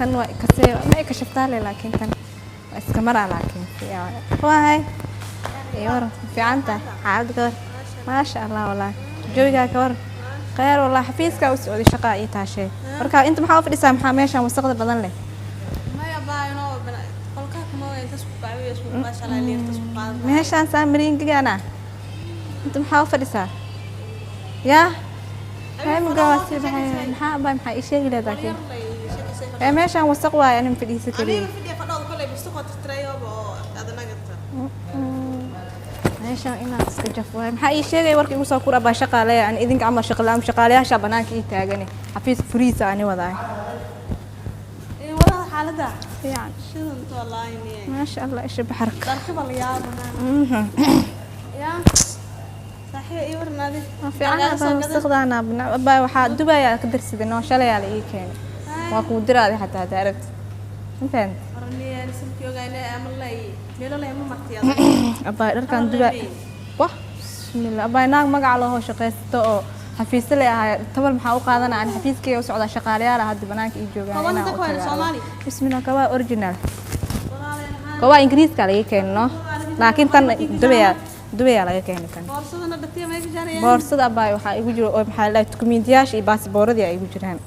تنوى كسي ما كشفتها لكن تن اسكمر على لكن يا واي يور في عنته عاد ما شاء الله والله جوجا كور خير والله حفيزك وسعودي شقاء يتاشي marka inta maxaa fadhisaa maxaa meeshan wasaqda badan leh maya baayno qolka kuma way inta isku baawiyo isku baasha la leerta isku qaad meeshan saamiriin gigana inta maxaa fadhisaa ya hay magaasi maxaa baa maxaa isheegi leedahay ee meeshan wasaq waay anin fadhiisa kaliya aniga fadhiya fadhado kale bisto qad tirayo oo adana gata meeshan inaad iska jafwaay maxaa ii sheegay warkii ugu soo kura baa shaqaale aan idinka amal shaqaalayaasha banaanka ii taagan xafiis furiisa ani wadaay ee wada xaalada fiican shidan to laayni ma sha Allah ish baxarka darkaba la yaabana ya saxiix iyo warnaadi fiican wasaqdaana baa waxa dubaya ka darsiday noo shalay la ii keenay waa ku diraaday hatta daarad intaan warniyay simkiyogayna amalay meelay ma martiya abaa dharkan duba wah bismillah abaa naag magac loo shaqeysto oo xafiis leeyahay tabal maxaa u qaadanaa aan xafiiskayga u socda shaqaalayaal hadda banaanka ii joogaan bismillah kawa original kawa ingiriiska laga keeno laakiin tan dubaya laga keeno kan boorsada dhatiya ma ka jarayaan boorsada abaa waxa igu jiro oo maxaa la dukumiintiyaasha iyo baasaboorada ay igu jiraan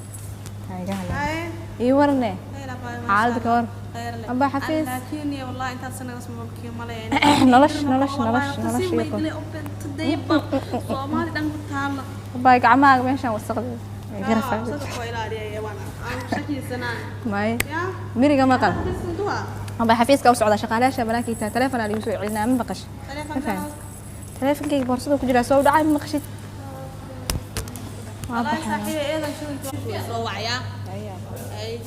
haygaha ii warne xaalad ka war أبا حفيظ لكن يا والله أنت سنة اسمه ملكي ملاين نلش تديب صومالي دم تعال أبا يقعماك ماشان وسقط غرفة صدق وإلى يا وانا شكل سنة ماي ميري كما قال أبا حفيظ كوسع على شغالة شباب كي تلفون على يوسف علينا من بقش تلفون كي بورصة كجرا سود عام مقشت والله صحيح أيضا شو صوعيا أي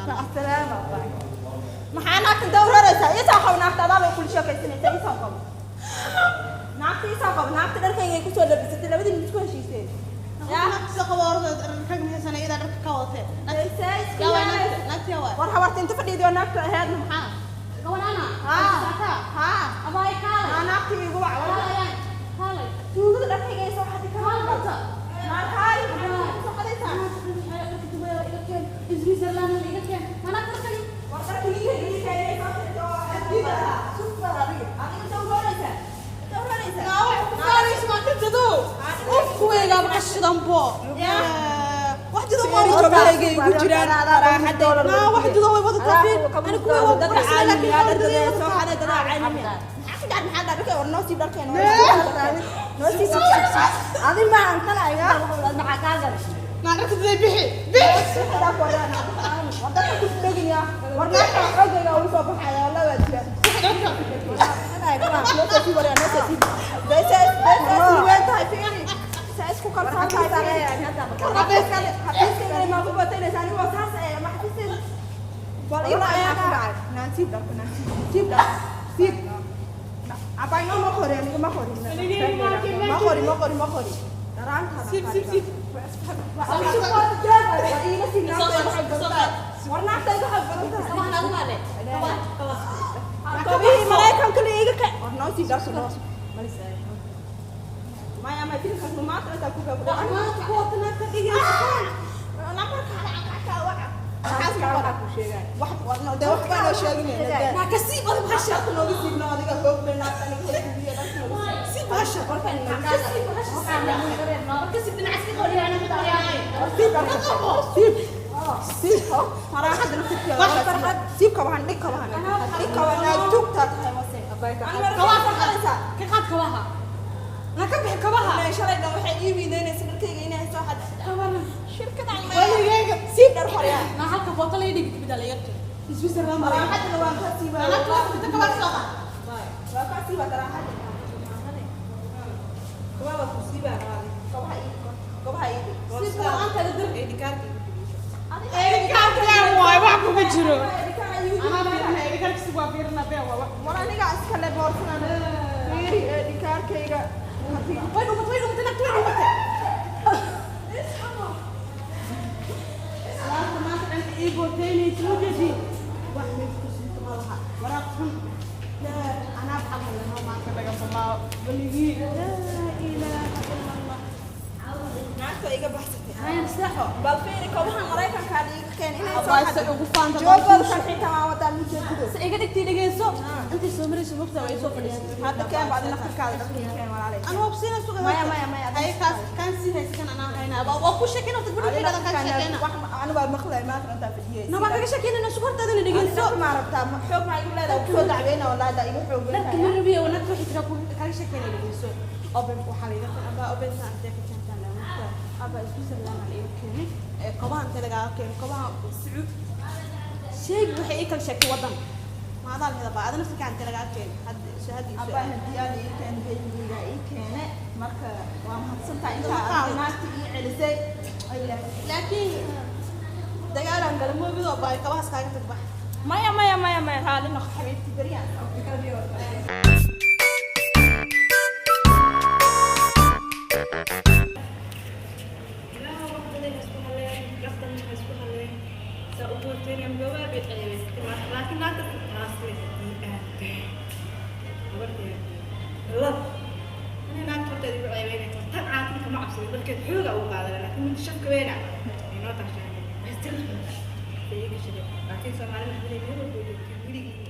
السلام محانا كدورة رئيسة يساقب ناقت أضابي كل شيء كيسنة يساقب ناقت يساقب ناقت دركي يكسو لبسة لبدي نتكون شيء سيد يا ساقب ورد ركب من سنة إذا ركب كواتي يا وين ناقت يا وين ورها ورت انت فدي دو ناقت هاد محانا قول أنا ها أباي كالي أنا ناقت يقوع ولا يعني كالي تقول دركي يسو حد كمان بطا ما كالي سويسرلاند اللي كان أنا كنت وقت اللي كان ويلا بقشدن بو واحد دو ما يجران لا واحد دو ويبد تفين انا كوي ودك عالمي هذا دد سو حدا دد عالمي حد محل دك ورنوسي دكن نوسي ادي ما انت لا يا ما كاغر ما ركض زي بحي هذا قرانا ودك كدغيا ورنا xoogayga uu soo baxaya la wada انا كمان نوسي ولا نوسي بس وين هاي فيني سايسكو كم ساعه يعني حبيت كده ما بقول لك انا واساس ما حسيت والله انا نانسي بدك نانسي سيب apa ini mau kori ini mau kori terang سيب ini sih warna itu كمان انا مالي tapi mereka keliling kayak warna sih dah sudah Maya mai tin kan mama terus aku gak berani. ما كنت نكدي Kenapa kakak aku sheegay. Wax warna de wax baan sheegnay. ما كسيب انا بحشا Aku noogu siibno adiga goob beenaad aniga kaliya سيب بحشا كسيب بنعسكي قولي انا siib maraa hadda naftiisa siib kabahan dhig kabahan tugtaad tahay wasay abayka كواها كقاد كواها انا كبح كواها ma shalay dhan waxay ii miideynaysaa markayga inay soo xad كواها shirkada waligeega siib dhar xoryaa ما halka booqol ay dhigtay bidal yarta Switzerland maraa hadda waan ka siibaa انا كنت كواها سوqa waa ka siibaa daraa hadda kabaha ku siibaa kabaha ii سيب anta la dir ay dikaarki ay kaarka waay wax kuma jiro ana fiirna ay dikaarki si waa fiirna bee waa war aniga iska le boorsan fiiri dikaarkayga way dhumatay nagtay ما كان إيجو تاني توجدي واحد يسكت مالها وراكم لا أنا بحاول أنا ما كنت أقول ما بلغي لا إله إلا الله naagta iga baxsatay هاي مسحه bal fiiri kobaha maraykanka iga keen inay soo أبغى xado أسوي فان joogol kan xitaa waa wadaan mid jeedo إيجا دكتي دقيسو أنت سومري سومرت وين سوف hadda keen baad naftarkaada dhaqan keen walaalay أنا وبسينا سوق maya أي كاس كان سينا كان أنا هنا وأكو شكينا وتقولي كده كان شكينا أنا بعد مخلي ما كنت في دية نما كذا شكينا أنا شكرت هذا اللي دقيسو ما عرفتها حب ما يقول لا كل دعوينا ولا دا يقول حب لكن الربيع ونك وحي تقول كذا شكينا دقيسو أبن وحبيبي أبا أبن سانتك كنت أنا أبا إسمه سلام عليه كني قبان تلقى كن قبان سعود شيء وحي كل شكل وطن ما هذا هذا بعد نفس كان تلقى كن هاد شهادي أبا هديان كان بيجي كان مركا ومحسنت أنت ناس على لكن دقالان قال مو بيضو باي قواس كاغا تذبح ما هذا إنه حبيبتي بريان لكن سومالي محمد يقول